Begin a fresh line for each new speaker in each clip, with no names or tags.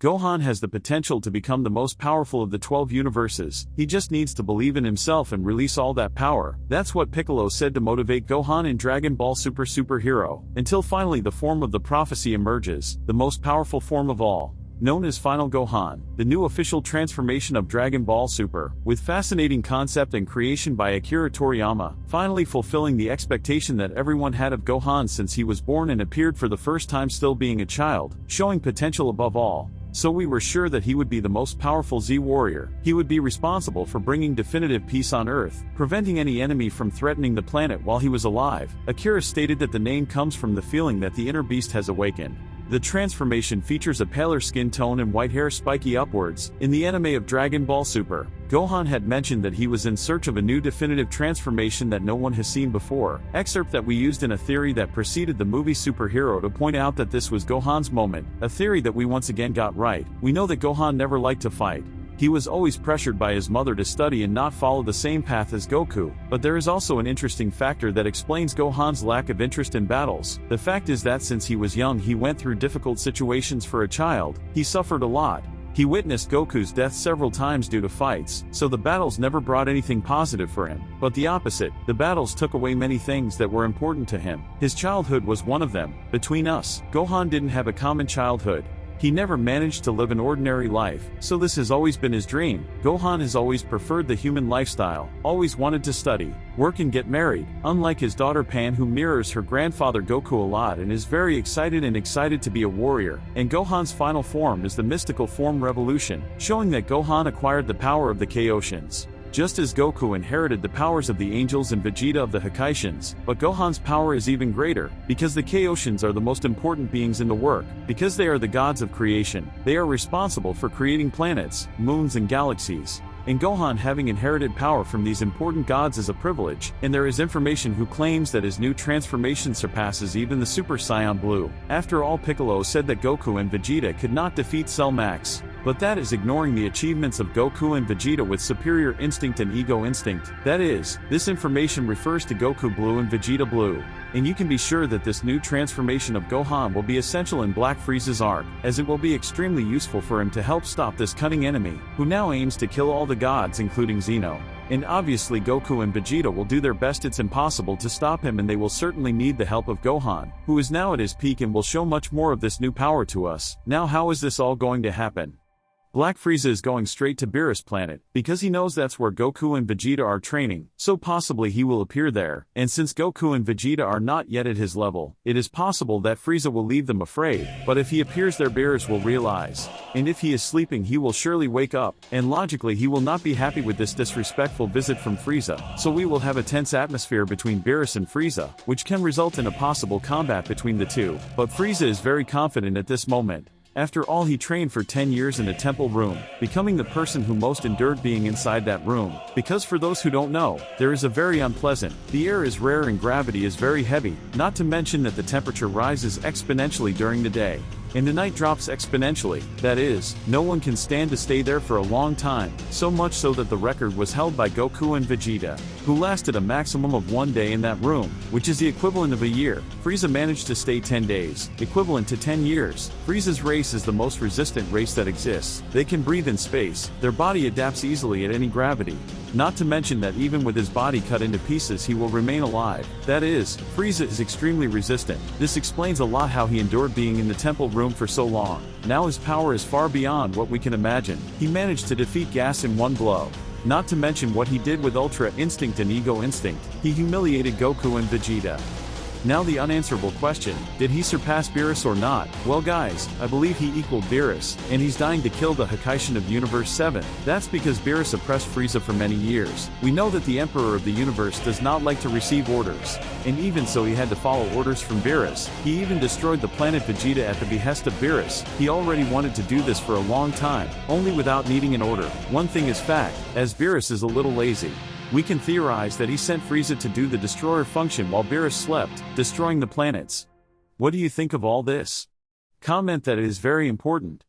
Gohan has the potential to become the most powerful of the 12 universes. He just needs to believe in himself and release all that power. That's what Piccolo said to motivate Gohan in Dragon Ball Super Superhero, until finally the form of the prophecy emerges, the most powerful form of all. Known as Final Gohan, the new official transformation of Dragon Ball Super, with fascinating concept and creation by Akira Toriyama, finally fulfilling the expectation that everyone had of Gohan since he was born and appeared for the first time still being a child, showing potential above all. So we were sure that he would be the most powerful Z-warrior. He would be responsible for bringing definitive peace on Earth, preventing any enemy from threatening the planet while he was alive. Akira stated that the name comes from the feeling that the inner beast has awakened. The transformation features a paler skin tone and white hair spiky upwards. In the anime of Dragon Ball Super, Gohan had mentioned that he was in search of a new definitive transformation that no one has seen before. Excerpt that we used in a theory that preceded the movie Superhero to point out that this was Gohan's moment, a theory that we once again got right. We know that Gohan never liked to fight. He was always pressured by his mother to study and not follow the same path as Goku, but there is also an interesting factor that explains Gohan's lack of interest in battles. The fact is that since he was young he went through difficult situations for a child. He suffered a lot. He witnessed Goku's death several times due to fights, so the battles never brought anything positive for him. But the opposite, the battles took away many things that were important to him. His childhood was one of them. Between us, Gohan didn't have a common childhood. He never managed to live an ordinary life, so this has always been his dream. Gohan has always preferred the human lifestyle, always wanted to study, work and get married, unlike his daughter Pan who mirrors her grandfather Goku a lot and is very excited to be a warrior. And Gohan's final form is the mystical form Revolution, showing that Gohan acquired the power of the Kaioshins. Just as Goku inherited the powers of the angels and Vegeta of the Hakaishins, but Gohan's power is even greater, because the Kaioshins are the most important beings in the work, because they are the gods of creation. They are responsible for creating planets, moons and galaxies. And Gohan having inherited power from these important gods is a privilege, and there is information who claims that his new transformation surpasses even the Super Saiyan Blue. After all, Piccolo said that Goku and Vegeta could not defeat Cell Max. But that is ignoring the achievements of Goku and Vegeta with superior instinct and ego instinct. That is, this information refers to Goku Blue and Vegeta Blue. And you can be sure that this new transformation of Gohan will be essential in Black Frieza's arc, as it will be extremely useful for him to help stop this cunning enemy, who now aims to kill all the gods including Zeno. And obviously Goku and Vegeta will do their best. It's impossible to stop him and they will certainly need the help of Gohan, who is now at his peak and will show much more of this new power to us. Now how is this all going to happen? Black Frieza is going straight to Beerus planet, because he knows that's where Goku and Vegeta are training, so possibly he will appear there. And since Goku and Vegeta are not yet at his level, it is possible that Frieza will leave them afraid, but if he appears there Beerus will realize. And if he is sleeping he will surely wake up, and logically he will not be happy with this disrespectful visit from Frieza, so we will have a tense atmosphere between Beerus and Frieza, which can result in a possible combat between the two. But Frieza is very confident at this moment. After all, he trained for 10 years in a temple room, becoming the person who most endured being inside that room. Because for those who don't know, there is a very unpleasant, the air is rare and gravity is very heavy, not to mention that the temperature rises exponentially during the day. And the night drops exponentially, that is, no one can stand to stay there for a long time, so much so that the record was held by Goku and Vegeta, who lasted a maximum of 1 day in that room, which is the equivalent of a year. Frieza managed to stay 10 days, equivalent to 10 years. Frieza's race is the most resistant race that exists. They can breathe in space, their body adapts easily at any gravity. Not to mention that even with his body cut into pieces he will remain alive. That is, Frieza is extremely resistant. This explains a lot how he endured being in the temple room for so long. Now his power is far beyond what we can imagine. He managed to defeat Gas in one blow. Not to mention what he did with Ultra Instinct and Ego Instinct. He humiliated Goku and Vegeta. Now the unanswerable question, did he surpass Beerus or not? Well guys, I believe he equaled Beerus, and he's dying to kill the Hakaishin of Universe 7. That's because Beerus oppressed Frieza for many years. We know that the Emperor of the Universe does not like to receive orders, and even so he had to follow orders from Beerus. He even destroyed the planet Vegeta at the behest of Beerus. He already wanted to do this for a long time, only without needing an order. One thing is fact, as Beerus is a little lazy. We can theorize that he sent Frieza to do the destroyer function while Beerus slept, destroying the planets. What do you think of all this? Comment that it is very important.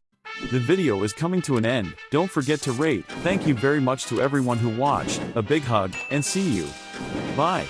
The video is coming to an end. Don't forget to rate. Thank you very much to everyone who watched. A big hug, and see you. Bye.